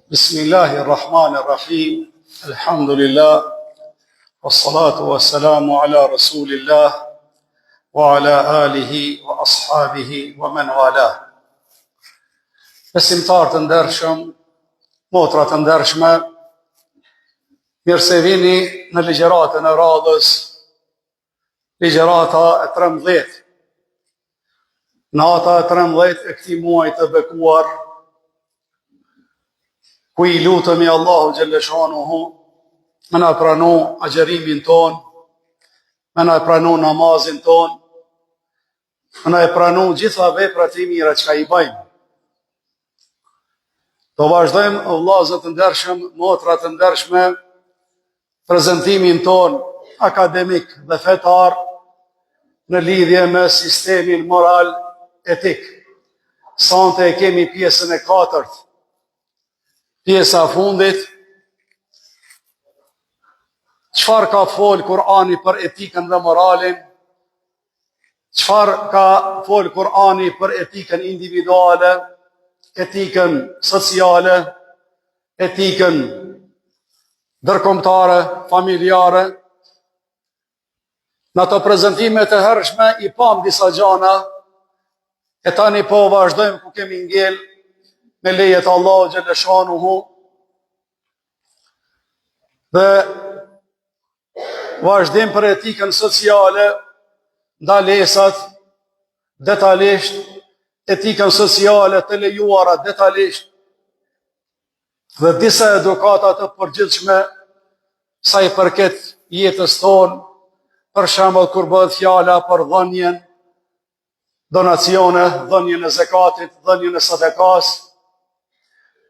Bismillahirrahmanirrahim. Alhamdulillah. Wassalatu wassalamu ala Rasulillah wa ala alihi wa ashabihi wa man wala. Besimtar të ndershëm, motra të ndershme, mirë se vini në ligjëratën e radhës, ligjërata e 13. Nata e 13 e këtij muaji të bekuar, ku i lutemi Allahu Gjellëshanuhu me na pranu agjerimin ton, me na pranu namazin ton, me na pranu gjitha veprat e mira që i bëjmë. Do vazhdojmë, o vllazë të ndershëm, motra të ndershme, prezantimin ton akademik dhe fetar në lidhje me sistemin moral etik. Sonte e kemi pjesën e 4. Pjesa fundit, qëfar ka folë Kur'ani për etikën dhe moralin, qëfar ka folë Kur'ani për etikën individuale, etikën sociale, etikën ndërkombëtare, familjare. Në ato prezentimet e hershme i pam disa gjana, e tani po vazhdojmë ku kemi ngel me lejet Allahu Gjellëshanuhu dhe vazhdim për etikën sociale, ndalesat detalisht, etikën sociale të lejuara detalisht dhe disa edukata të përgjithshme sa i përket jetës tonë, për shembull kur bëhet fjala për dhënien, donacione, dhënien e zakatit, dhënien e sadekas,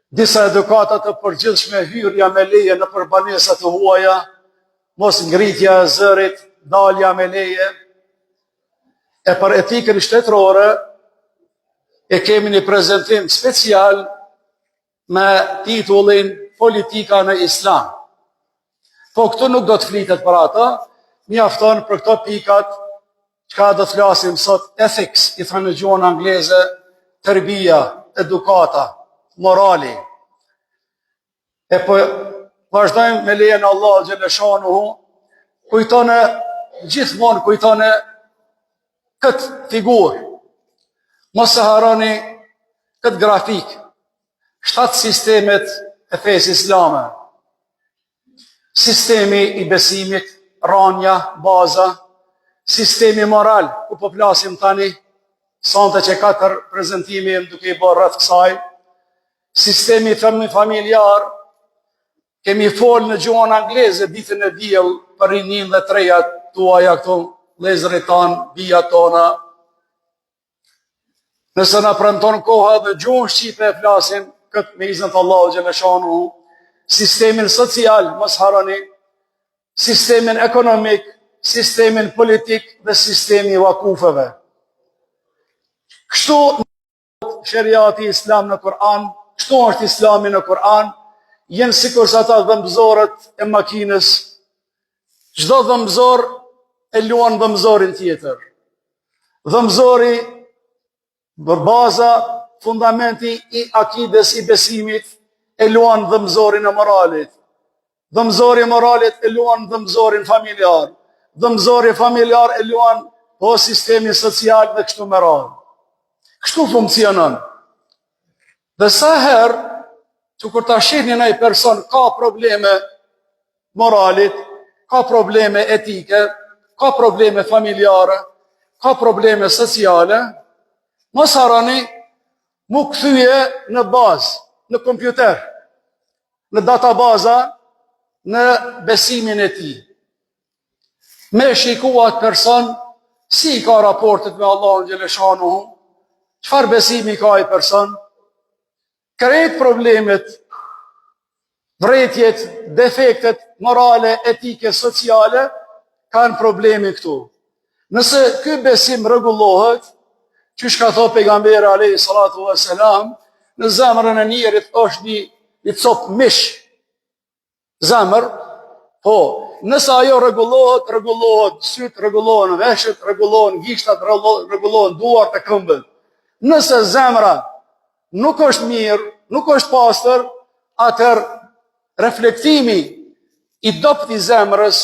disa edukata të përgjithshme, hyrja me leje në banesa të huaja, mos ngritja e zërit, dalja me leje. E për etikën shtetërore e kemi një prezantim special me titullin Politika në Islam. Po këtu nuk do të flitet për ata, mjafton për këto pikat çka do të flasim sot, ethics, i thënë në gjuhën angleze, tërbia, edukata, morali. E po vazhdojmë me lejen Allah Gjellëshanuhu, gjithmonë kujtone këtë figurë. Mos e harroni këtë grafik, 7 sistemet e fesë islame. Sistemi i besimit, ranja, baza, sistemi moral, ku po flasim tani, sonte që 4 prezantime duke i bërë rreth kësaj, sistemi familjar, kemi folë në gjuhën angleze ditën e diell për rinin dhe trejat tuaja këtu, vëllezërit tanë, bijat tona. Nëse na premton koha dhe gjuhën shqipe e flasim këtë me iznin të Allahu Gjellëshanuhu, sistemin social, mos harroni, sistemin ekonomik, sistemin politik dhe sistemi i vakufeve. Kështu sheriati islam në Kur'an, kështu është islami në Kur'an, jenë sikur sa ata dhëmbëzorët e makinës, çdo dhëmbëzor e luan dhëmbëzorin tjetër. Dhëmbëzori, baza, fundamenti i akides, i besimit, e luan dhëmbëzorin e moralit. Dhëmbëzori i moralit e luan dhëmbëzorin familjar. Dhëmbëzori familjar e luan sistemi social dhe kështu me radhë. Kështu funksionon. Dhe sa herë, që kur ta shihni një person ka probleme moralit, ka probleme etike, ka probleme familjare, ka probleme sociale, mos harroni mu kthye në bazë, në kompjuter, në databaza, në besimin e tij. Me shikuat person si ka raportet me Allahun Gjellëshanuhu, çfarë besimi ka ai person, krejt problemet, vretjet, defektet morale, etike, sociale, kanë problemi këtu. Nëse ky besim rregullohet, çish ka thënë pejgamberi alayhi salatu vesselam, në zemrën e njerit është një copë mish. Zemër, po, nëse ajo rregullohet syt, rregullohen veshët, rregullohen gishtat, rregullohen duart e këmbët. Nëse zemra nuk është mirë, nuk është pastër, atër reflektimi i dopti zemrës,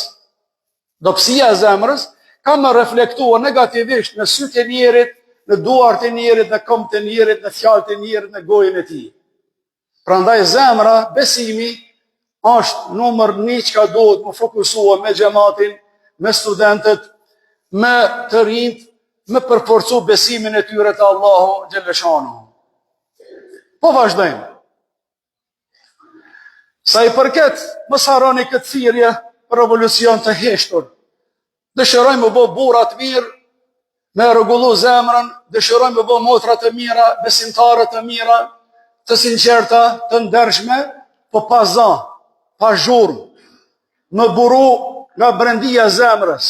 dopsia e zemrës, ka më reflektua negativisht në sytë e njerit, në duart e njerit, në këmbët e njerit, në fjalët e njerit, në gojën e tij. Prandaj zemra, besimi, është numër 1 që ka duhet më fokusua me xhamatin, me studentët, me të rinjt, me përforcu besimin e tyre te Allahu xhaleshanu. Po vazhdojmë. Sa i përket, mos harroni këtë thirrje për revolucion të heshtur. Dëshirojmë me bë burra të mirë, me rregullu zemrën, dëshirojmë me bë motra të mira, besimtare të mira, të sinqerta, të ndershme, po pa zë, pa zhurmë, me buru nga brendia e zemrës,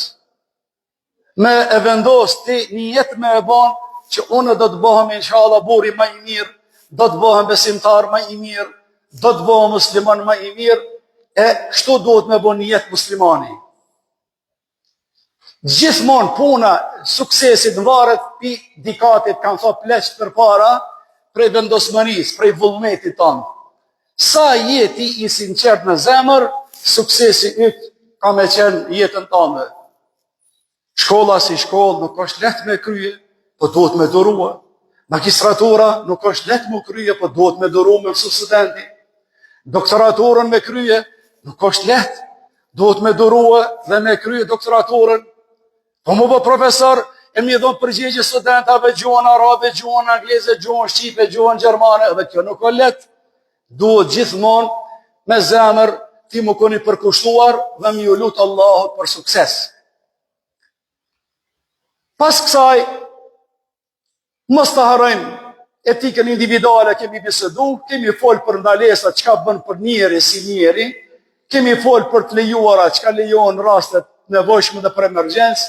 me e vendos ti një jetë me e ban që unë do të bëhem inshallah burri më i mirë, do të bëhem besimtar më i mirë, do të bëhem musliman më i mirë, e kështu duhet me bën një jetë muslimani. Gjithmonë puna, suksesit varet pi dikatit, kanë thënë pleq përpara, prej vendosmërisë, prej vullnetit tonë. Sa jeti i sinqert në zemër, suksesi yt ka me qenë jetën tonë. Shkolla si shkollë nuk është lehtë me krye, po duhet me durua. Magistratura nuk është lehtë me krye, po duhet me durua me mësu studenti. Doktoraturën me krye nuk është lehtë, duhet me durua dhe me krye doktoraturën. Po mu bë profesor, e mi dhonë përgjigje studentave gjuhën arabe, gjuhën angleze, gjuhën shqipe, gjuhën gjermane, dhe kjo nuk është lehtë. Duhet gjithmonë me zemër ti më koni përkushtuar dhe mi ju lutë Allahut për sukses. Pas kësaj, mos të harrojmë etikën individuale, kemi bisedu, kemi folë për ndalesa çka bën për njeri si njeri, kemi folë për të lejuara çka lejohen rastet nevojshme dhe për emergjencë,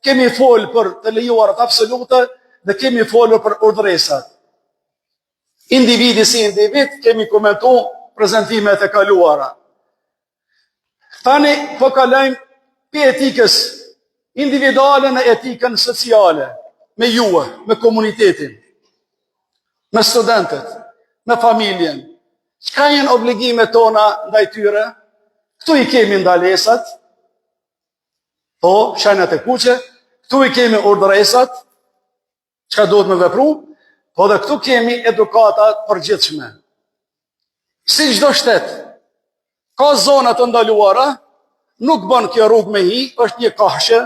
kemi folë për të lejuarat absolute dhe kemi folë për urdhëresat. Individi si individ, kemi komentu prezentimet e kaluara. Tani po kalojmë pe etikës individuale në etikën sociale, me juve, me komunitetin, me studentët, me familjen. Çka janë obligimet tona ndaj tyre? Këtu i kemi ndalesat, po, shenjat e kuqe, këtu i kemi urdhëresat, çka duhet me vepru, po dhe këtu kemi edukatat përgjithshme. Si çdo shtet, ka zona të ndaluara, nuk bën kjo rrugë me hi, është një kafshë.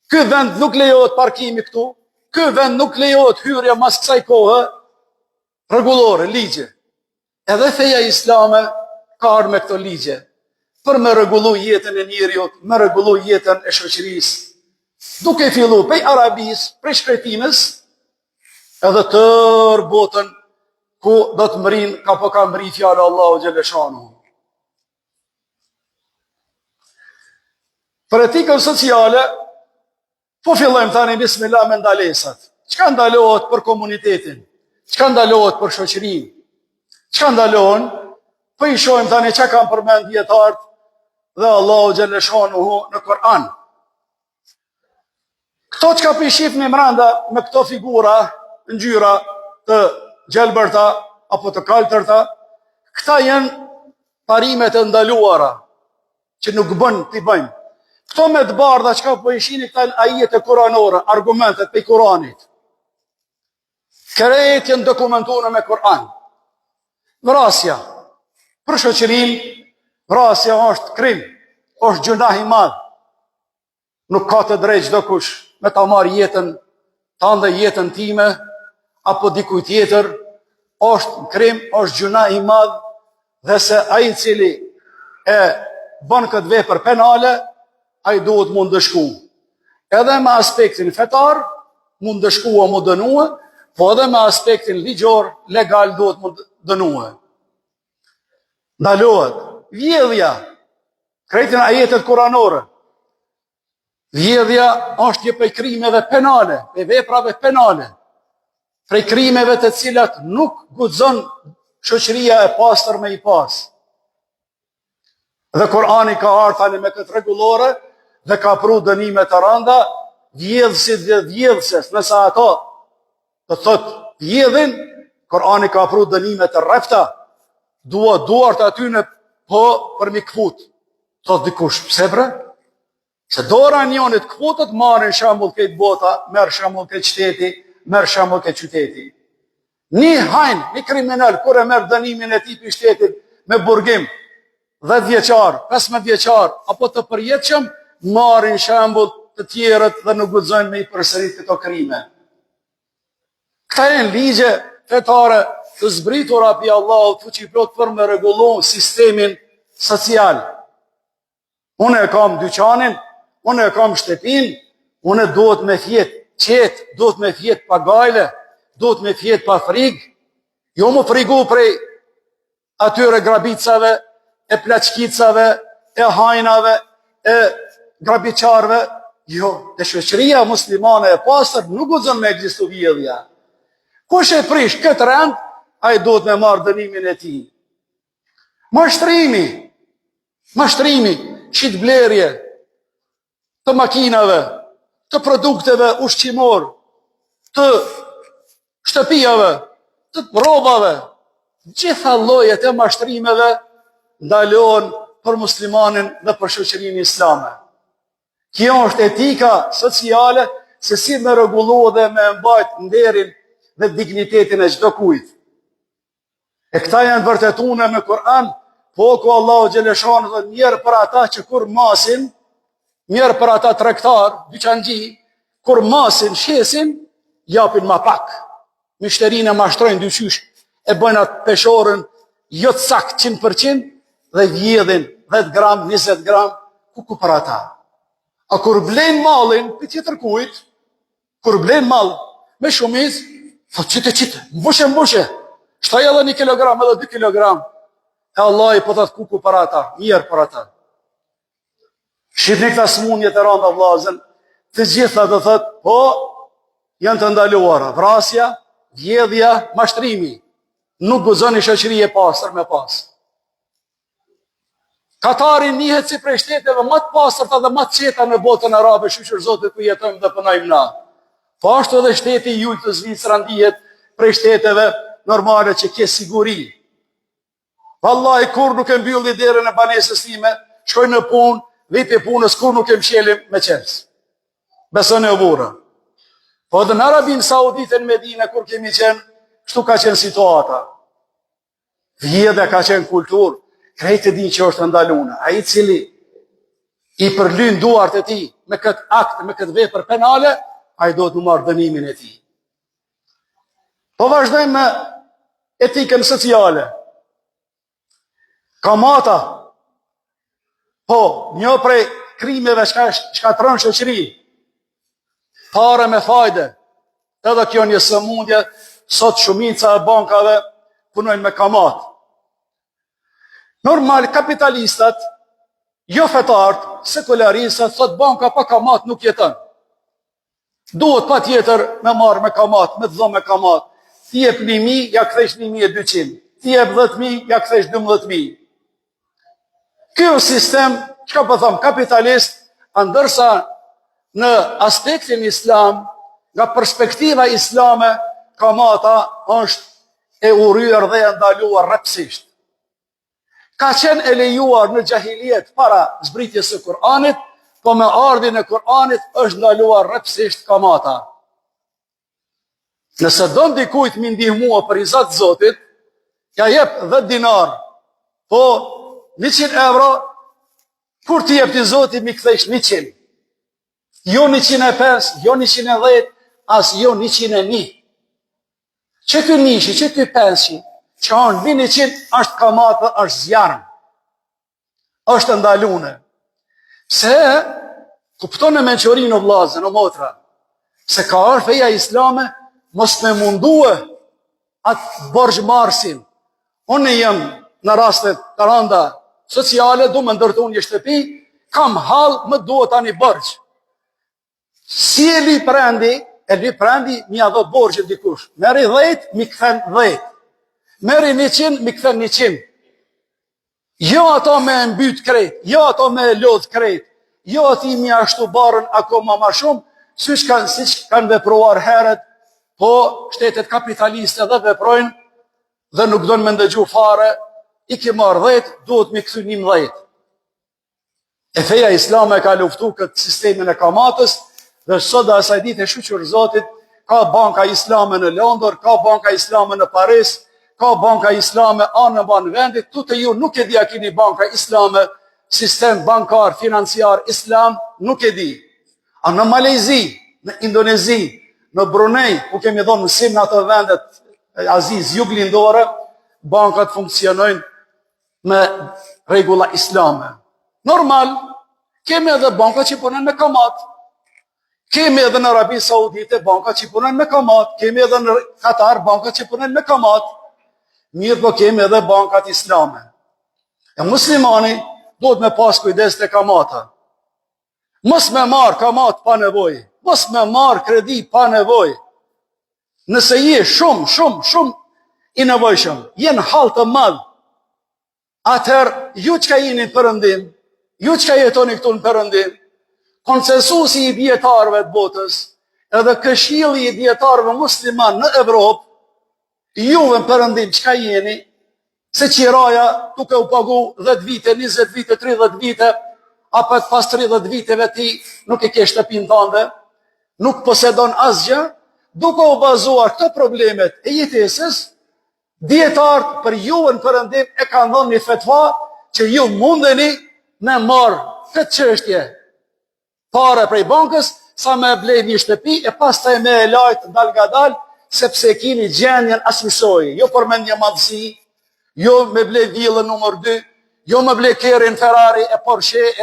Ky vend nuk lejohet parkimi këtu, ky vend nuk lejohet hyrja mas kësaj kohe, rregullore, ligje. Edhe feja islame ka ardhur me këto ligje, për me rregullu jetën e njeriut, me rregullu jetën e shoqërisë. Duke fillu prej Arabisë, prej shkretimës, edhe tër botën ku do të mërin, ka po ka mëri fjallë Allahu Gjeleshanu. Për etikën sociale, po fillojmë tani bismillah me ndalesat. Çka ndalohet për komunitetin? Çka ndalohet për shoqërinë? Çka ndalohen? Po i shohim tani çka kanë përmend dietarët dhe Allahu Gjeleshanu në Kur'an. Këto çka po i shihni mranda me këto figura, ngjyra të gjelbërta apo të kaltërta, këta janë parimet e ndaluara që nuk bën t'i bëjmë. Këto me të bardha çka po i shihni këta ajete kuranore, argumentet pe Kuranit. Krejt janë dokumentuar me Kur'an. Vrasja për shoqërinë, vrasja është krim, është gjunah i madh. Nuk ka të drejtë çdo kush me ta marrë jetën tënde, jetën time apo dikujt tjetër, është krim, është gjunah i madh, dhe se ai i cili e bën këtë vepër penale, ai duhet mund dëshku. Edhe me aspektin fetar, mund dëshkua mund dënue, po edhe me aspektin ligjor, legal duhet mund dënue. Ndalohet vjedhja, krejtin ajetet kuranore. Vjedhja është një prej krimeve penale, prej veprave penale, prej krimeve të cilat nuk guxon shoqëria e pastër me i pas. Dhe Kurani ka ardhur tani me këtë rregullore dhe ka pru dënime të rënda vjedhësit dhe vjedhëses, nëse ato të thot vjedhin, Kurani ka pru dënime të rrefta, duart aty në po për mi këput. Thot dikush, pse bre? Se dora njonit këputët marrin shembull këtë bota, merr shembull këtë qyteti, merr shembull këtë qyteti. Një hajn, një kriminal, kur e merr dënimin e tij për shtetin me burgim, 10 vjeçar, 15 vjeçar, apo të përjetshëm, marrin shembull të tjerët dhe nuk guxojnë me i përsërit këto krime. Këta janë ligje fetare të zbritura pi Allahut fuqiplot për me rregullu sistemin social. Unë e kam dyqanin, unë e kam shtëpin, unë duhet me fjet qetë, duhet me fjet pa gajle, duhet me fjet pa frikë, jo më frigu prej atyre grabicave, e plaçkicave, e hajnave, e grabiqarve, jo, e shoqëria muslimane e pastër nuk guxon me ekzistu vjedhja. Kush e prish këtë rend, ai duhet me marrë dënimin e tij. Mashtrimi, qit blerje të makinave, të produkteve ushqimor, të shtëpijave, të rrobave, gjitha llojet e mashtrimeve ndalohen për muslimanin dhe për shoqërinë islame. Kjo është etika sociale se si me rregullu dhe me mbajt nderin dhe dignitetin e çdo kujt. E këta janë vërtetuar me Kur'an, po ku Allahu xhaleshon dhe mirë për ata që kur masin, mirë për ata tregtar, dyqangji, kur masin, shesin, japin ma pak. Mishterinë e mashtrojnë dyqysh, e bëjnë atë peshorën, jo të sakt 100%, dhe vjedhin 10 gram, 20 gram, ku për ata. A kur blen mallin, për tjetër kujt, kur blen mall, me shumic, thot qite, mbushe, shtaj edhe 1 kilogram, edhe 2 kilogram, e Allah i po thot ku për ata, mirë për ata. Shqipni këta smunjet e randa vlazën, të gjitha dhe thot, po, janë të ndaluara, vrasja, vjedhja, mashtrimi, nuk guxoni shoqëri e pastër me pas. Katari njihet si prej shteteve më të pastërta dhe më të qeta në botën arabe, shqyqër Zotit ku jetojmë dhe punojmë na. Po ashtu edhe shteti i Julit të Zvicra ndihet prej shteteve normale që ke siguri. Vallahi kur nuk e mbylli derën e banesës time, shkoj në punë, viti punës kur nuk e mshelim me qems. Besoni o burra. Po edhe në Arabinë Saudite në Medinë kur kemi qenë, kështu ka qenë situata. Vjedhja ka qenë kulturë. Krejtë e di që është ndalune. A i cili i përlyn duart e ti me këtë akt, me këtë vepër penale, a i do të marrë dënimin e ti. Po vazhdojmë me etikën sociale. Kamata, po, një prej krimeve shkatron shoqëri, pare me fajde, edhe kjo një sëmundje, sot shumica e bankave punojnë me kamatë. Normal, kapitalistat, jo fetartë, sekularistat, thot banka pa kamat nuk jeton. Duhet pa tjetër me marrë me kamat, me të dhomë me kamat. Ti jep 1.000, ja kthesh 1.200. Ti jep 10.000, ja kthesh 12.000. Kjo sistem, çka po them, kapitalist, ndërsa në aspektin islam, nga perspektiva islame, kamata është e urryer dhe e ndaluar rrepsisht. Ka qenë e lejuar në gjahiliet para zbritjes së Kur'anit, po me ardhin e Kur'anit është ndaluar rrepsisht kamata. Nëse do dikujt mi ndihmua për izat Zotit, ja jep 10 dinar, po 100 euro, kur ti jep ti Zotit mi kthesh 100. Jo 105, jo 110, as jo 101. Që ty 100, që ty 500, që anë 100 është kamata, është zjarën, është ndalune. Se kupton e menqorinë o vlazën, o motra, se ka është feja islame, mos me mundue atë borxhmarrësin. Unë jem në rastet të randa sociale, du me ndërtu një shtëpi, kam halë, më duhet tani borxh. Si e li prendi, mi adho borxhën dikush. Meri 10, mi kthen 10. Meri 100, mi kthen 100. Jo ato me mbyt krejt, jo ato me lodh krejt, jo ati mi ashtu barën akoma ma shumë, siç kanë vepruar heret, po shtetet kapitaliste dhe veprojnë, dhe nuk donë me ndëgju fare, i ke marrë 10, duhet me kthy 11. E feja islame ka luftu këtë sistemin e kamatës, dhe sot dhe asaj ditë e shuqër Zotit, ka banka islame në Londër, ka banka islame në Paris, ka banka islame anë në banë vendit, tutë ju nuk e di a kini banka islame, sistem bankar, financiar, islam, nuk e di. A në Malezi, në Indonezi, në Brunei, ku kemi dhonë mësim në ato vendet Aziz, juglindore, bankat funksionojnë me regula islame. Normal, kemi edhe banka që punën me kamat, kemi edhe në Arabi Saudite banka që punën me kamat, kemi edhe në Katar banka që punën me kamat, mirë po kemi edhe bankat islame. E muslimani duhet me pas kujdes të kamata. Mos me marë kamat pa nevoj, mos me marë kredi pa nevoj. Nëse je shumë i nevojshëm, jenë halë të madhë, atëherë ju që ka jeni në përëndim, ju që ka jetoni këtu në përëndim, konsensusi i djetarëve të botës, edhe këshilli i djetarëve musliman në Evropë, juve në përëndim që ka jeni, se qiraja tuke u pagu 10 vite, 20 vite, 30 vite, apo pas 30 viteve ti nuk e ke shtëpinë tënde, nuk posedon asgjë, duke u bazuar këto problemet e jetesës, djetarët për juve në përëndim e kanë dhënë një fetva që ju mundeni me marë këtë çështje pare prej bankës, sa me blej një shtëpi e pas të e me e lajtë dal nga dal, sepse kini gjenjen asmisoj, jo për me një madhësi, jo me blej villën numër 2, jo me blej kerin Ferrari e Porsche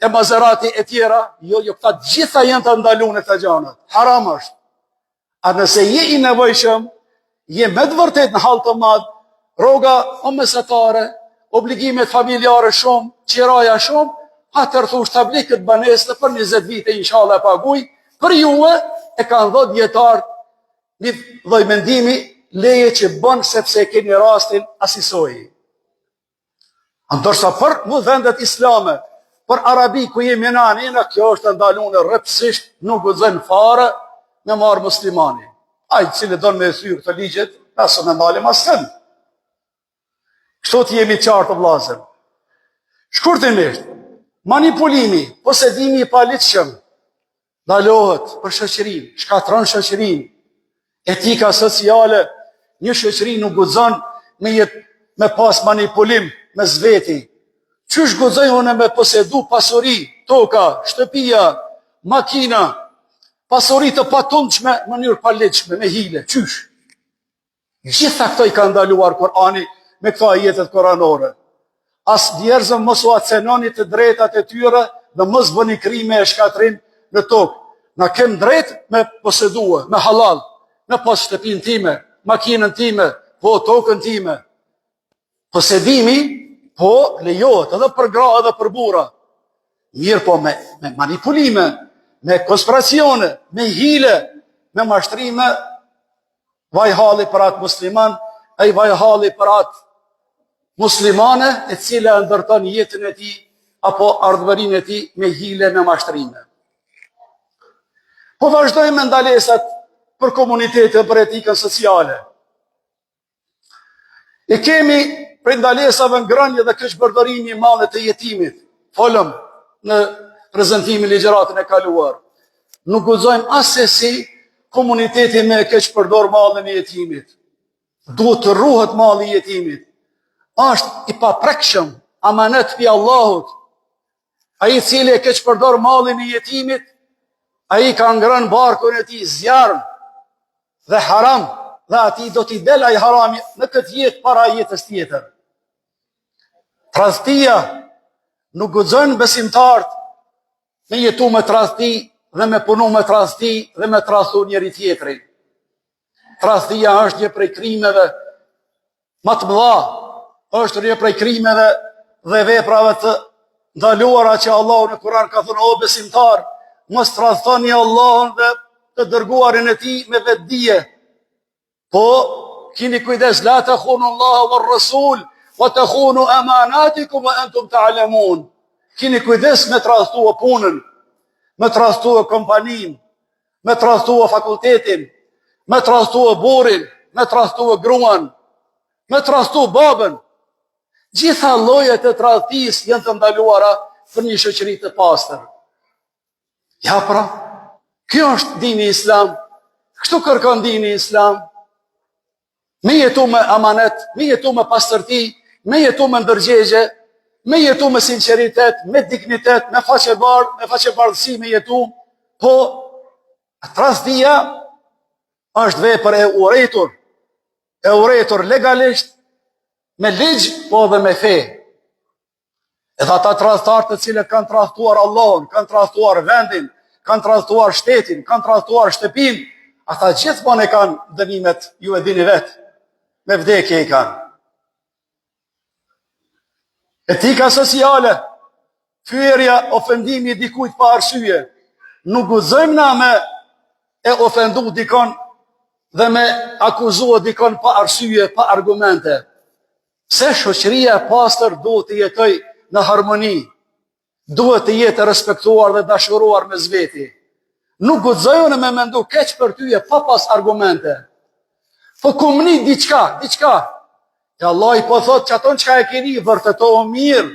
e Maserati e tjera, jo këta gjitha jenë të ndalune të gjanët, haram është. A nëse je i nevojshëm, je me të vërtet në halë të madhë, roga o mesatare, obligimet familjare shumë, qiraja shumë, atër thush të blikë këtë banesë për 20 vite, inshallah paguj, për juve e kanë dhënë djetarë një dhoj mendimi, leje që bënë sepse keni rastin asisoji. Ndërsa për mu vendet islame, për Arabi ku jemi në anina, kjo është ndalune rëpsisht, nuk gëzën fare me marë muslimani. Ajë cilë donë me thyrë të ligjet, nësë me ndalim asën. Kështu të jemi qartë të vlazën. Shkurtimisht, manipulimi, posedimi i palitëshëm, dalohet për shoqërinë, shkatron shoqërinë, etika sociale, një shoqëri nuk guxon me pas manipulim me zveti. Qysh guxoj unë me posedu pasuri, toka, shtëpia, makina, pasuri të patundshme në mënyrë palitshme, me hile, qysh? Gjitha këto i ka ndaluar Kurani me këto ajetet koranore. As njerëzën mos u acenoni të drejtat e tyre dhe mos bëni krime e shkatrim në tokë. Na kem drejt me posedue, me halal, me pas shtëpinë time, makinën time, po tokën time. Posedimi, po lejohet edhe për gra edhe për burra. Mirë po me manipulime, me konspiracione, me hile, me mashtrime, vaj halli për atë musliman, e vaj halli për atë muslimane e cila ndërton jetën e ti apo ardhërinë e ti me hile, me mashtrime. Po vazhdojmë me ndalesat për komunitetin, për etikën sociale. E kemi për ndalesave ngrënje dhe keqpërdorimi i mallit të jetimit. Folëm në prezentimin ligjëratën e kaluar. Nuk guxojmë asesi komuniteti me keqpërdor mallin e jetimit. Duhet të ruhet malli i jetimit. Është i paprekshëm, amanet pi Allahut. Ai i cili e keqpërdor mallin e jetimit, ai ka ngrënë barkun e tij zjarm dhe haram, dhe ati do t'i del ai harami në këtë jetë para jetës tjetër. Tradhtia nuk guxon besimtarët me jetu me tradhti dhe me punu me tradhti dhe me tradhtu njëri tjetrin. Tradhtia është një prej krimeve më të mëdha, është një prej krimeve dhe veprave të ndaluara që Allahu në Kur'an ka thënë: o besimtar, mos tradhtoni Allahun dhe të dërguarin e tij me vetdije. Po kini kujdes, la takhunu Allaha war Rasul wa takhunu amanatikum wa antum ta'lamun. Kini kujdes me tradhtua punën, me tradhtua kompaninë, me tradhtua fakultetin, me tradhtua burrin, me tradhtua gruan, me tradhtua babën. Gjitha llojet e tradhtisë janë të ndaluara për një shoqëri të pastër. Ja pra, kjo është dini islam. Kështu kërkon dini islam. Me jetu me amanet, me jetu me pastërti, me jetu me ndërgjegje, me jetu me sinqeritet, me dignitet, me faqebardhësi me jetu. Po, tradhtia është vepër e urrëtur legalisht, me ligj, po dhe me fe. Edhe ata tradhtarë të cilët kanë tradhtuar Allahun, kanë tradhtuar vendin, kanë tradhtuar shtetin, kanë tradhtuar shtëpinë, ata gjithmonë e kanë dënimet, ju e dini vetë, me vdekje i kanë. Etika sociale, fyerja, ofendimi dikujt pa arsye. Nuk guxojmë na me e ofendu dikon dhe me akuzua dikon pa arsye, pa argumente. Se shoqëria e pastër duhet të jetojë në harmoni, duhet të jetë respektuar dhe dashuruar me zveti. Nuk guxojmë me mendu keq për tyje pa pas argumente. Po kumni diçka. E Allah i po thot që aton çka e keni vërtetohu mirë.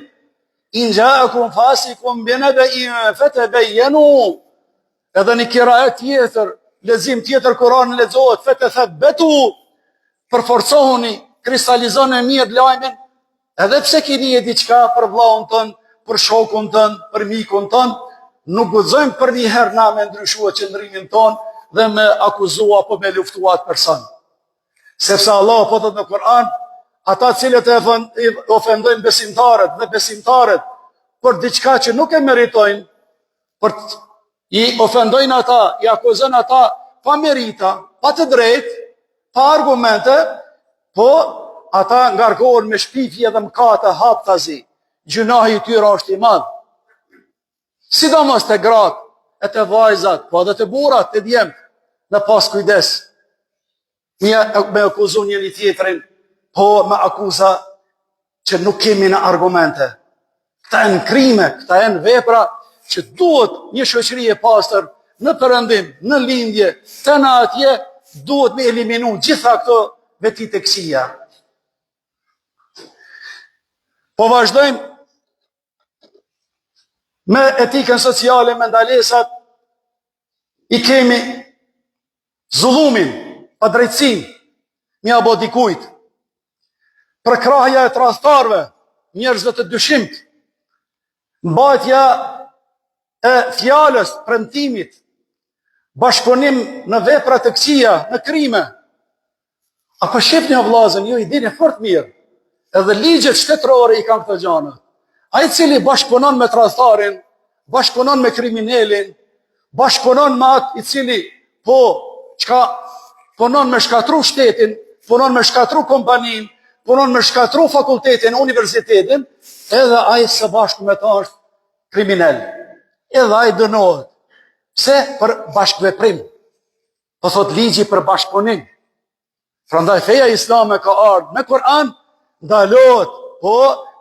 In ja'akum fasiqun binaba'in fatabayyanu. Edhe një kiraet tjetër, lexim tjetër Kur'an lexohet fatathabatu, përforcohuni, kristalizoni mirë lajmin, edhe pse keni e diçka për vllaun tën, për shokun tën, për mikun tën, nuk guxojmë për një herë na me ndryshua qëndrimin ton dhe me akuzua apo me luftua atë person. Sepse Allah po thot në Kur'an, ata cilët e ofendojnë besimtarët dhe besimtarët për diçka që nuk e meritojnë, i ofendojnë ata, i akuzojnë ata pa merita, pa të drejtë, pa argumente, po ata ngarkohen me shpifje dhe mëkate haptazi. Gjunahi i tyre është i madh. Sidomos të gratë, e të vajzat, po edhe të burrat, të djemt, në pas kujdes. Me akuzu njëri tjetrin, po me akuza që nuk kemi në argumente. Këta e në krime, këta e në vepra, që duhet një shoqëri e pastër në perëndim, në lindje, të në atje, duhet me eliminu gjitha këto vetit e kësia. Po vazhdojmë me etikën sociale, me ndalesat, i kemi zullumin, pa drejtësin, një abo dikujt, përkrahja e tradhtarëve, njerëzve të dyshimt, mbajtja e fjalës, premtimit, bashkëpunim në vepra të këqija, në krime. Apo shqipni o vllazën, ju i dini fort mirë, edhe ligjet shtetërore i kanë këto gjana. Ai i cili bashkëpunon me tradhtarin, bashkëpunon me kriminalin, bashkëpunon me atë i cili punon me shkatru shtetin, punon me shkatru kompanin, punon me shkatru fakultetin, universitetin, edhe ai së bashku me ta është kriminal. Edhe ai dënohet. Pse? Për bashkëveprim. Po thot ligji për bashkëpunim. Prandaj feja islame ka ardhur me Kur'an, ndalohet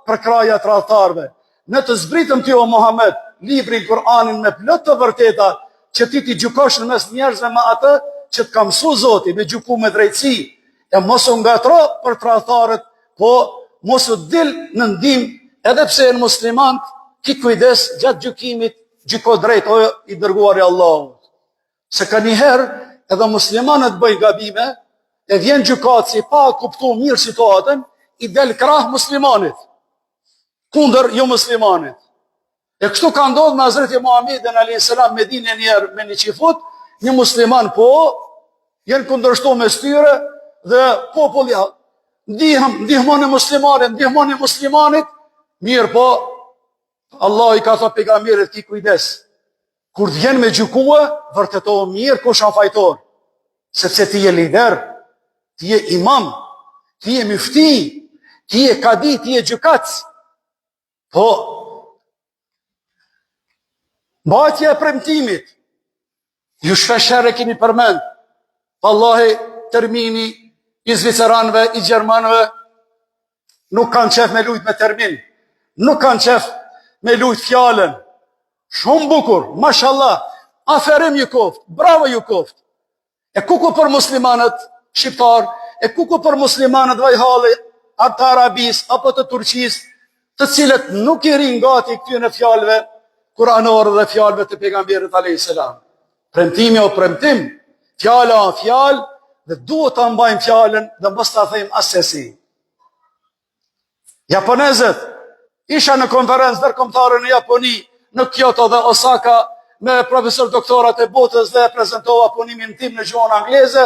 për kraja tradhtarëve. Ne të zbritëm ty o Muhammed, librin Kur'anin me plot të vërteta, që ti gjykosh në mes njerëzve me atë që të ka mësu Zoti, me gjyku me drejtësi, e mos u ngatro për tradhtarët, po mos u dil në ndim, edhe pse janë musliman, ki kujdes gjatë gjykimit, gjyko drejt o i dërguari Allahut. Se ka njëherë edhe muslimanët bëjnë gabime, e vjen gjykatësi pa kuptu mirë situatën, i del krah muslimanit, kundër jo muslimanit. E kështu ka ndodhur me Hazreti Muhamedit a.s. Medinë njerë me një qifut, një musliman jenë kundërshtu me styre, dhe populli ndihmoni muslimanit, mirë po, Allah i ka thënë pejgamberit ki kujdes. Kur vjen me gjykue, vërtetohu mirë kush është fajtor. Sepse ti je lider, ti je imam, ti je mufti, ti je kadi, ti je gjykatës. Po, mbajtja e premtimit, ju shpeshherë keni përmend, vallahi termini i zviceranëve, i gjermanëve, nuk kanë qef me lujt me termin, nuk kanë qef me lujt fjallën, shumë bukur, mashallah, aferim ju koft, bravo ju koft. E kuku për muslimanët shqiptar, e kuku për muslimanët vajhalli apo të Arabisë, apo të Turqisë, të cilët nuk i rinë gati këtyre fjalëve kuranore dhe fjalëve të pejgamberit alayhis salam. Premtimi o premtim, fjala o fjalë, dhe duhet ta mbajmë fjalën dhe mos ta thejmë asesi. Japonezët isha në konferencë ndërkombëtare në Japoni, në Kyoto dhe Osaka, me profesor doktorat e botës dhe prezentova punimin tim në gjuhën angleze.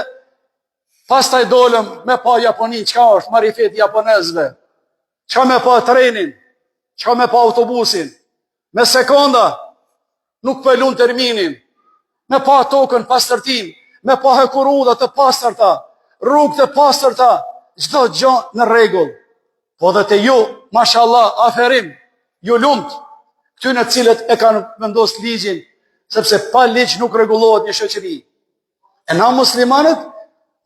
Pastaj dolëm me pa Japoni, çka është marifeti japonezëve, çka me pa trenin, çka me pa autobusin, me sekonda, nuk pëllun terminin, me pa tokën pastërtin, me pa hekuruda të pastërta, rrugë të pastërta, çdo gjë në rregull. Po dhe te ju, mashallah, aferim, ju lumt, këtyre cilët e kanë vendosur ligjin, sepse pa ligj nuk rregullohet një shoqëri. E na muslimanët,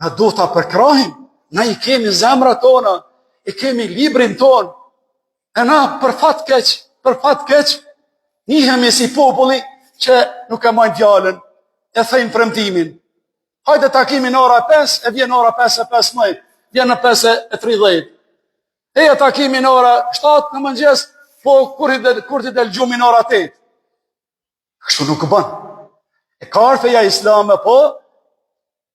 na duhet ta përkrahim, na i kemi zemrat tona, i kemi librin ton, e na për fat keq, njihemi si populli që nuk e majnë fjalën, e thejnë premtimin. Hajde takimin ora 5, e vjen ora 5:15, vjen në 5:30. Eja takimin ora 7 në mëngjes, po kur ti del gjumin ora 8. Kështu nuk bën. E ka feja islame, po,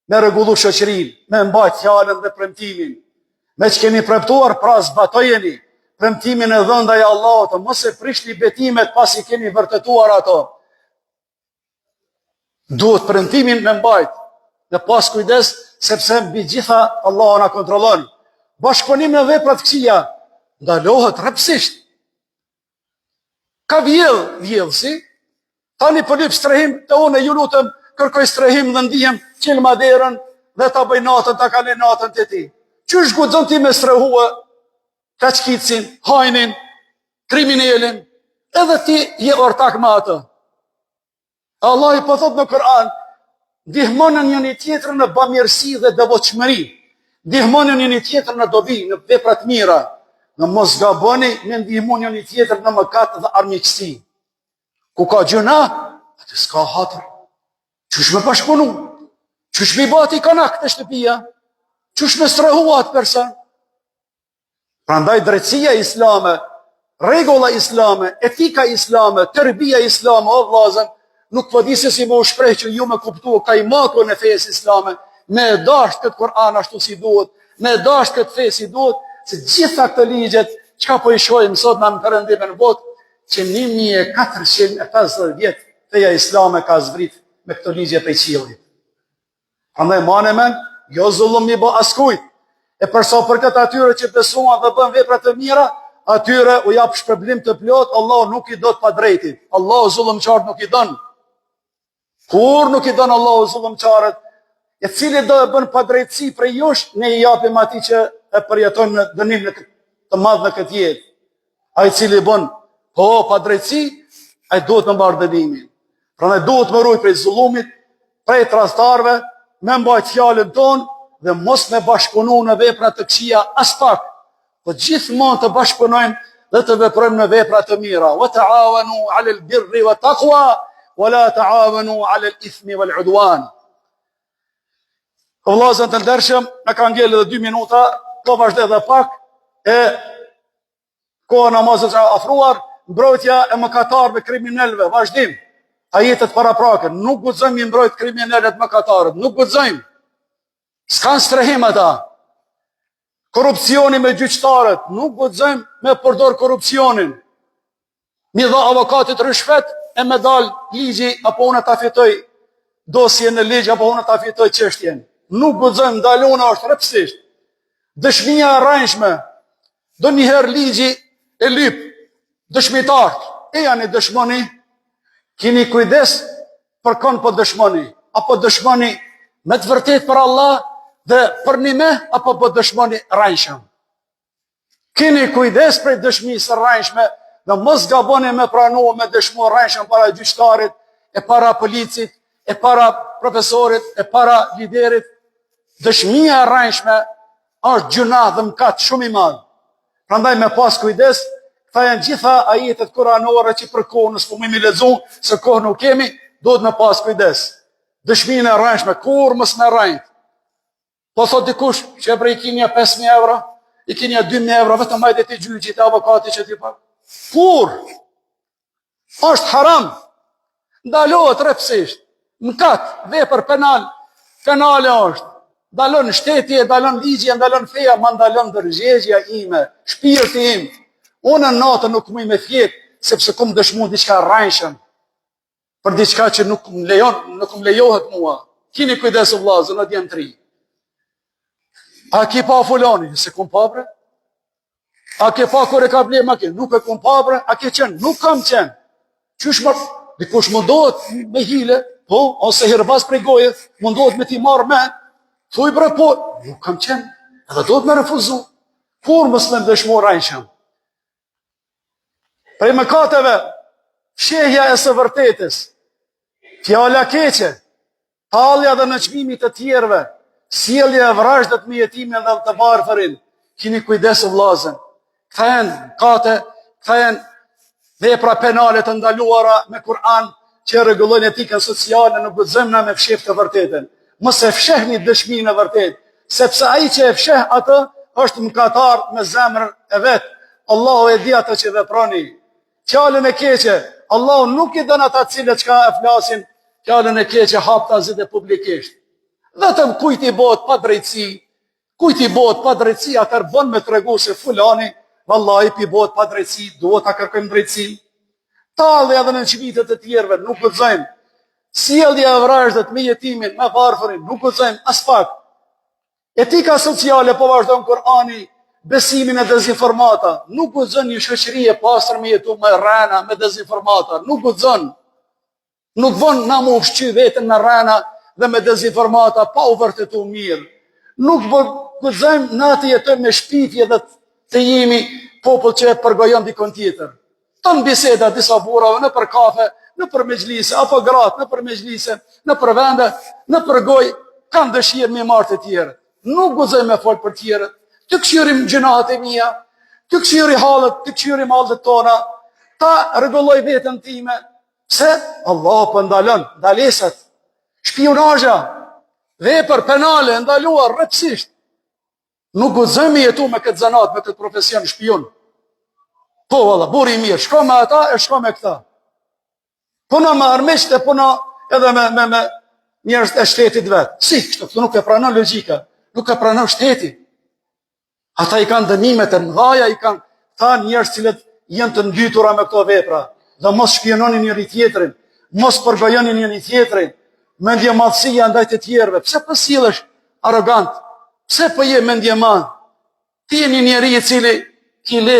me rregullu shoqërinë, me mbajt fjalën dhe premtimin. Me që keni premtuar, pra zbatojeni premtimin e dhënë ndaj Allahut, mos e prishni betimet pasi keni vërtetuar ato. Duhet premtimin me mbajt, dhe pas kujdes, sepse mbi gjitha Allahu na kontrollon. Bashkëpunim në vepra të këqija ndalohet rrepsisht. Ka vjedhsi, tani po lyp strehim, të unë ju lutem kërkoj strehim dhe ndihem qil maderën dhe ta bëj natën, ta kaloj natën te ti. Qysh guxon ti me strehue kaçkicin, hajnin, kriminalin, edhe ti je ortak me atë. Allah i po thot në Kur'an, ndihmonën njëri tjetrën në bamirësi dhe devotshmëri. Ndihmonën njëri tjetrën në dobi, në vepra të mira. Në mos gaboni me ndihmu njëri tjetrën në mëkat dhe armiqësi. Ku ka gjuna, atë s'ka hatër. Qysh me bashkëpunu? Qysh me bati kanak të shtëpia? Qysh me strehu atë person? Prandaj drejtësia islame, rregulla islame, etika islame, tërbia islame, o vllazën, nuk po di se si më u shpreh që ju me kuptu kajmakun e fesë islame, me e dasht këtë Kur'an ashtu si duhet, me e dasht këtë fesë si duhet, se gjitha këtë ligjet, çka po i shohim sot në perëndimën në botë, që 1450 vjet feja islame ka zbrit me këto ligje prej qiellit. Prandaj mane men, jo zullum mi bë askujt. E përsa për këtë atyre që besuan dhe bën vepra të mira, atyre u jap shpërblim të plot, Allah nuk i do të padrejtit. Allah zullumçart nuk i don. Kur nuk i don Allah zullumçarët, e cili do e bën padrejtësi prej jush, ne i japim atij që e përjeton në dënim të madh në këtë jetë. Ai i cili bën padrejtësi, ai duhet të mbarë dënimin. Prandaj duhet më ruaj prej zullumit, prej tradhtarëve, me mbajt fjalën tonë dhe mos me bashkëpunu në vepra të këqija as pak, po gjithmonë të bashkëpunojmë dhe të veprojmë në vepra të mira. Wa ta'awanu 'alal birri wat taqwa wa la ta'awanu 'alal ithmi wal 'udwan. Vëllezër të ndershëm, na ka ngel edhe 2 minuta, po vazhdoj edhe pak, e koha namazit është afruar, mbrojtja e mëkatarëve kriminalëve, vazhdim. Ajetet paraprakën, nuk guxojmë i mbrojt kriminalët mëkatarët, nuk guxojmë. S'kan strehim ata. Korrupsioni me gjyqtarët, nuk guxojmë me përdor korrupsionin. Mi dha avokatit rishfet e me dal ligji apo unë ta fitoj dosjen në ligj apo unë ta fitoj çështjen. Nuk guxojmë, ndalona është rrepsisht. Dëshmia e rrënjshme. Do njëherë ligji e lyp dëshmitarët. E janë dëshmoni. Kini kujdes për kon po dëshmoni, apo dëshmoni me të vërtet për Allah dhe për një apo po dëshmoni rrënjshëm. Kini kujdes për dëshmisë rrënjshme dhe mos gaboni me pranu me dëshmu rrënjshëm para gjyqtarit, e para policit, e para profesorit, e para liderit. Dëshmia e rrënjshme është gjuna dhe mëkat shumë i madh. Prandaj me pas kujdes. Këta janë gjitha ajetet kuranore që për kohën s'po më lexu, se kohë nuk kemi, duhet me pas kujdes. Dëshminë e rrënjshme, kur mos me rrënjt. Po thot dikush që e prej kinja 5.000 euro, i keni 2.000 euro, vetëm majtë ti gjyqit e avokati që ti pak. Kur? Është haram. Ndalohet rrepsisht. Mkat, vepër penal. Penale është. Ndalon shteti, ndalon ligji, ndalon feja, ma ndalon dërgjegja ime, shpirti im. Unë në natë nuk muj me fjetë, sepse kum dëshmu diçka rrajshëm, për diçka që nuk më lejohet mua. Kini kujdesu vllazë, në djemë 3. A ki pa fulani? Se kum pa bre? A ke pa kur e ka ble ma ke? Nuk e kum pa bre? A ke qenë? Nuk kam qenë. Qysh më... Dikush mundohet me hile, po, ose hirbas prej goje, mundohet me ti marrë me, thuj bre po, nuk kam qenë, edhe do të me refuzu. Kur mëslem dëshmu rrajshëm? Prej mëkateve, shehja e së vërtetës, fjala keqe, talja dhe nëqmimit të tjerve, sjellja e vrajshdët me jetimin dhe të varfërin, kini kujdesu vllazën. Këthen kate, këthen vepra penale të ndaluara me Kur'an që rregullojnë etikën sociale, nuk guxojmë na me fsheh të vërtetën. Mos e fshehni dëshminë e vërtetë, sepse ai që e fsheh atë është mëkatar me zemrën e vet. Allahu e di atë që veproni. Fjalën e keqe, Allahu nuk i dën ata cilët çka e flasin, fjalën e keqe haptazi dhe publikisht. Vetëm kujt i bëhet pa drejtësi, atër bën me tregu se fulani, vallahi pi bëhet pa drejtësi, duhet ta kërkojmë drejtësi. Tallja edhe në çmitet e tjerëve nuk guxojmë. Sjellja e vrajshdët me jetimin, me varfërin, nuk guxojmë as pak. Etika sociale po vazhdon Kur'ani, besimin e dezinformata, nuk guxon një shoqëri e pastër me jetu me rrena, me dezinformata, nuk guxon. Nuk von na më ushqy veten me rrena dhe me dezinformata pa u vërtetuar mirë. Nuk guxojmë na të jetojmë me shpifje dhe të jemi popull që e përgojon dikon tjetër. Ton biseda disa burrave në për kafe, në për mexhlise, apo gratë në për mexhlise, në për vende, në për gojë, kanë dëshirë me marrë të tjerët. Nuk guxojmë me fol për tjerët. Të këshirim gjënaat e mia, të këshiri halët, të këshiri mallët tona, ta rregulloj veten time. Pse? Allah po ndalon, ndalesat, shpionazha, vepër penale ndaluar rrepsisht. Nuk guxojmë jetu me këtë zanat, me këtë profesion shpion. Po valla, buri i mirë, shko me ata e shko me këta. Puna me armiqtë, puna edhe me njerëz e shtetit vet. Si kështu, këtu nuk e pranon logjika, nuk e pranon shteti. Ata i kanë dënimet e mëdha, i kanë ta njerëz cilët janë të ndytura me këto vepra. Dhe mos shpiononin njëri tjetrin, mos përgojonin njëri tjetrin, mendje madhësia ndaj të tjerëve. Pse po sillesh arrogant? Pse po je mendje madh? Ti je një njeri i cili ki le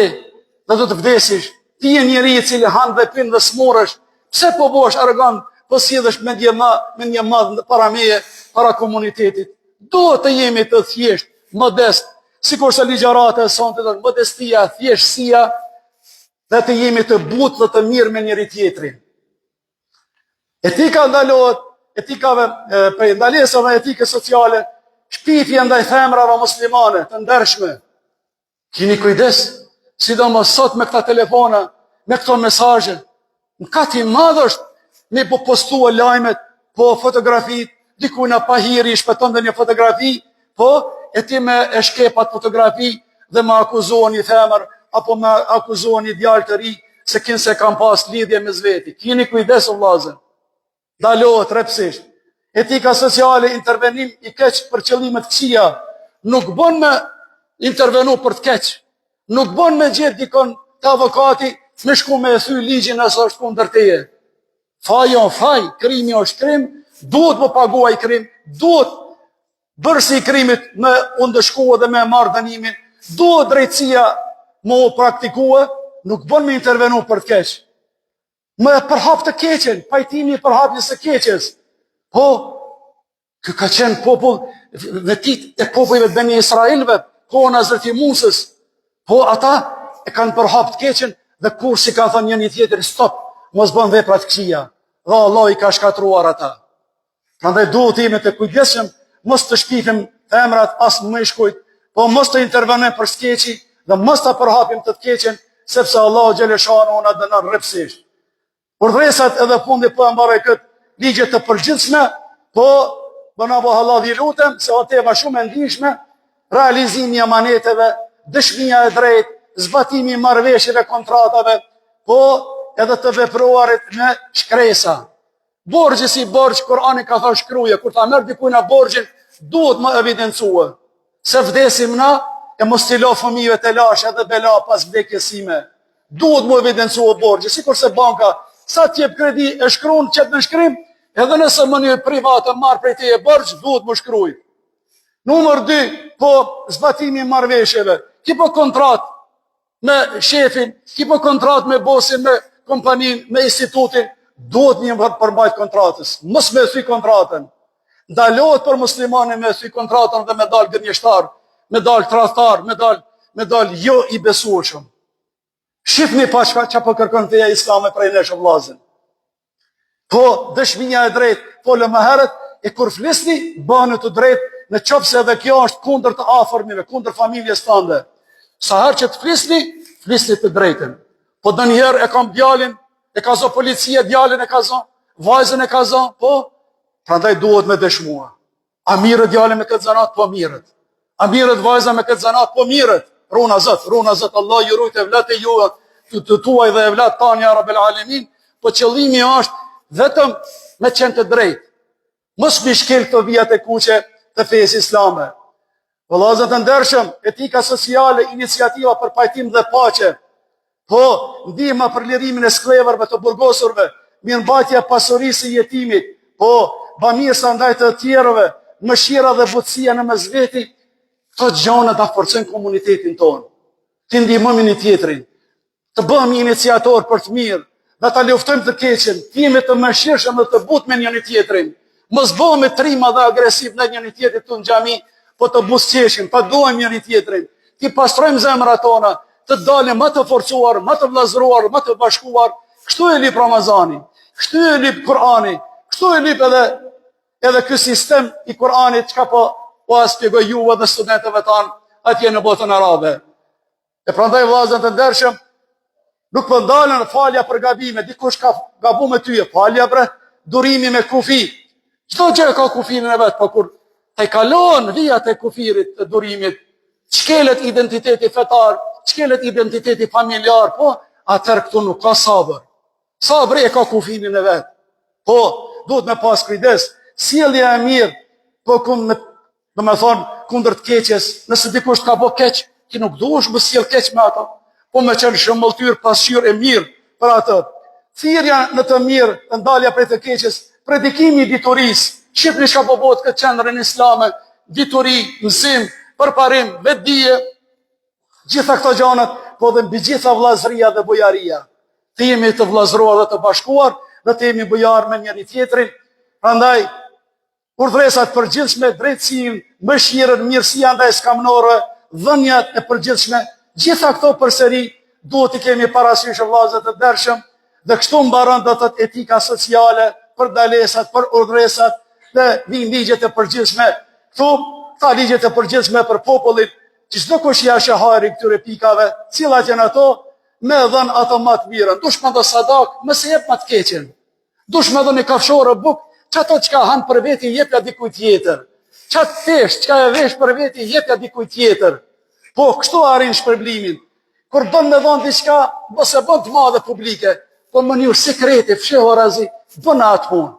dhe do të vdesish. Ti je njeri i cili han dhe pin dhe smurësh. Pse po bosh arrogant? Po sillesh mendje madh para meje, para komunitetit. Duhet të jemi të thjesht, modest, sikurse ligjërata e sonte thonë modestia, thjeshtësia, dhe të jemi të butë dhe të mirë me njëri tjetrin. Etika ndalohet, etikave për ndalesave etike sociale, shpifje ndaj femrave muslimane të ndershme. Kini kujdes, sidomos sot me këta telefona, me këto mesazhe. Mëkat i madh është me po postua lajmet, po fotografit, dikujna pa hiri shpëton dhe një fotografi, po e ti me e shkepat fotografi dhe me akuzohen një femër, apo me akuzohen një djalë të ri, se kinë se kam pas lidhje me zveti. Kini kujdes o vllazë. Dalohet rrepsisht. Etika sociale, intervenim i keq për qëllimet këqija, nuk bën me intervenu për të keq, nuk bën me gjetë dikon të avokati me shku me e thy ligjin nëse është kundër teje. Faj o faj, krimi është krim, duhet më paguaj krim, duhet bërsi i krimit me undëshkua dhe me marrë dënimin, duhet drejtësia më praktikua, nuk bën me intervenu për të keq. Më përhap të keqen, pajtimi përhapjes së keqes. Po, kë ka qenë popull vetit e popujve të Beni Israilve, kona Hazreti Musës. Po, ata e kanë përhap të keqen dhe kur si ka thënë njëri tjetër, stop, mos bën vepra të këqija. Dhe Allah i ka shkatruar ata. Prandaj duhet jemi të kujdesshëm, mos të shpifim femrat as më shkujt, po mos të intervenojmë për skeqi dhe mos të përhapim të keqen, sepse Allah xhaleshanu na dënon rrepsisht. Urdhresat edhe fundi po e mbaroj këtë ligje të përgjithshme, po bëna po halladhi lutem, se o tema shumë e ndihshme, realizimi i amaneteve dëshmia e drejtë, zbatimi i marrëveshjeve, kontratave, po edhe të vepruarit në shkresa. Borxhi si borxh, Kurani ka thënë shkruaje, kur ta merr dikujt na borxhin, duhet më evidencue se vdesim na e mos t'i la fëmijëve të lash edhe bela pas vdekjes sime. Duhet më evidencue borxhi, sikurse banka sa t'jep kredi e shkruan çet në shkrim, edhe nëse më një private marr prej teje borxh, duhet më shkruaj. Numër 2, po zbatimi i marrëveshjeve. Ki po kontrat me shefin, ki po kontrat me bosin, me kompanin, me institutin, duhet një përmbajt kontratës. Mos me thuj kontratën. Ndalohet për muslimane me thuj kontratën dhe me dal gënjeshtar, me dal tradhtar, me dal jo i besueshëm. Shifni pa çka po kërkon feja islame prej nesh vllazën. Po dëshmia e drejtë, folëm më herët, e kur flisni, bani të drejtë, në qoftë edhe kjo është kundër të afërmive, kundër familjes tënde. Sa herë që të flisni të drejtën. Po ndonjëherë e kam djalin, e ka zon policia, djalin e ka zon, vajzën e ka zon, po prandaj duhet me dëshmua. A mirët djalin me këtë zanat? Po mirët. A mirët vajza me këtë zanat? Po mirët. Runa Zot, Allah ju rujt evlat e juve, të tuaj dhe evlat tanë, ja Rabbel Alemin, po qëllimi është vetëm me qenë të drejtë. Mos mi shkel këto vijat e kuqe të fesë islame. Vëllezër të ndershëm, etika sociale, iniciativa për pajtim dhe paqe, po ndihma për lirimin e skleverve të burgosurve, mirëmbajtja e pasurisë së jetimit, po bamirësa ndaj të tjerëve, mëshira dhe butësia në mes veti, këto gjëra ta forcojnë komunitetin tonë. Të ndihmojmë një tjetrin, të bëhemi iniciator për të mirë, dhe ta luftojmë të keqen, të jemi të mëshirshëm dhe të butë me njëri tjetrin. Mos bëhemi trima dhe agresiv në njëri tjetrit në xhami, po të buzëqeshim, ta duajmë njëri tjetrin, të pastrojmë zemrat tona, të dalim më të forcuar, më të vllazëruar, më të bashkuar. Kështu e lip Ramazani, kështu e lip Kurani, kështu e lip edhe ky sistem i Kuranit çka po shpjegoj juve dhe studentëve tanë atje në botën arabe. E prandaj vllazën të ndershëm, nuk po ndalen falja për gabime, dikush ka gabu me ty, falja bre, durimi me kufi. Çdo gjë ka kufirin e vet, po kur te kalon vijat e kufirit të durimit, çkelet identiteti fetar, çkelet identiteti familjar, po atëherë këtu nuk ka sabër. Sabri e ka kufirin e vet. Po duhet me pas kujdes, sjellja e mirë, po kundër të keqes, nëse dikush ka bë keq, ti nuk duhesh më sjell keq me ata, po me qenë shëmbulltyr, pasqyrë e mirë për atë. Thirrja në të mirë, të ndalja prej të keqes, predikimi i diturisë. Shqipni çka po bëhet këtë qendrën islame, dituri, mësim, përparim, vetdije, gjitha këto gjanat, po dhe mbi gjitha vllazëria dhe bujaria. Të jemi të vllazëruar dhe të bashkuar, dhe të jemi bujar me njëri tjetrin. Prandaj urdhresat përgjithshme, drejtësinë, mëshirën, mirësia ndaj skamnorëve, dhënjat e përgjithshme, gjitha këto përsëri duhet të kemi parasysh vllazët të ndershëm, dhe kështu mbaron do të thotë etika sociale, për dalesat, për urdhresat, dhe vijnë ligjet e përgjithshme. Këta ligjet e përgjithshme për popullin, që çdo kush ja shahari këtyre pikave, cilat janë ato, me dhën ato më të mirën. Dush me dhë sadak, mëse jep më të keqen. Dush me dhë një kafshore buk, që ato çka han për veti jepja dikujt tjetër. Çat tesh, çka e vesh për veti jepja dikujt tjetër. Po kështu arrin shpërblimin. Kur bën me dhën diçka, mos e bën të madhe publike, po në mënyrë sekrete, fshehorazi, bën atë punë.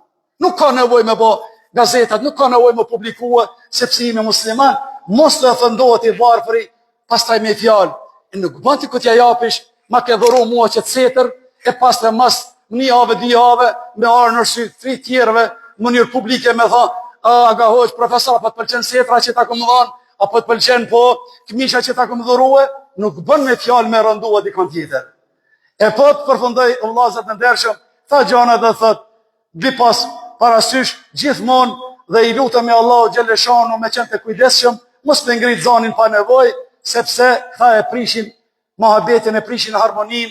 Nuk ka nevojë me bë gazetat, nuk ka nevojë me publikua, sepse jemi musliman, mos të ofendohet i varfëri, pastaj me fjalë. Nuk bën ti kur t'ja japish, ma ke dhuru mua që të setër, e pastaj mas një javë, 2 javë, me arë në sy 3 tjerëve, në mënyrë publike me tha, a ga hoq profesor, apo të pëlqen setra që ta këmë dhanë, apo të pëlqen po këmisha që ta këmë dhurue, nuk bën me fjalë me rëndua dikon tjetër. E po të përfundoj vllazët e ndershëm, tha gjana dhe thot, bi pas parasysh gjithmonë dhe i lutemi Allahu xhaleshanu me qenë të kujdesshëm, mos me ngrit zanin pa nevojë, sepse këta e prishin mohabetin, e prishin harmonin,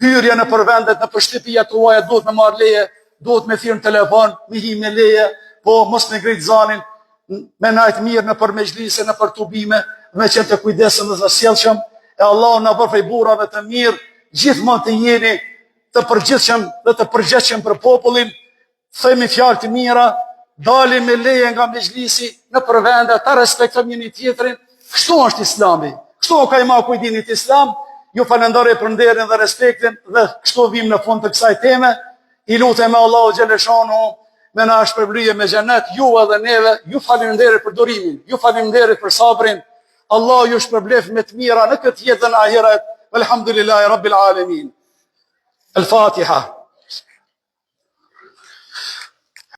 hyrje në përvendet, në përshtypja tuaja, duhet me marrë leje, duhet me thirrë në telefon, me him në leje, po mos me ngrit zanin, me najt mirë në për mejlise, në për tubime, me qenë të kujdesshëm dhe të sjellshëm, e Allahu na bëj burrave të mirë, gjithmonë të jeni të përgjithshëm dhe të përgjegjshëm për popullin, themi fjalë të mira, dalim me leje nga mejlisi në përvende, ta respektojmë njëri tjetrin. Kështu është Islami. Kështu o kajma kujdinit islam, ju falenderoj për nderin dhe respektin dhe kështu vim në fund të kësaj teme. I lutem me Allahu xhaleshanu me na shpërblyje me xhenet, ju edhe neve, ju faleminderit për durimin, ju faleminderit për sabrin. Allah ju shpërblef me të mira në këtë jetë dhe në ahiret. Elhamdulillahi rabbil alamin. El Fatiha.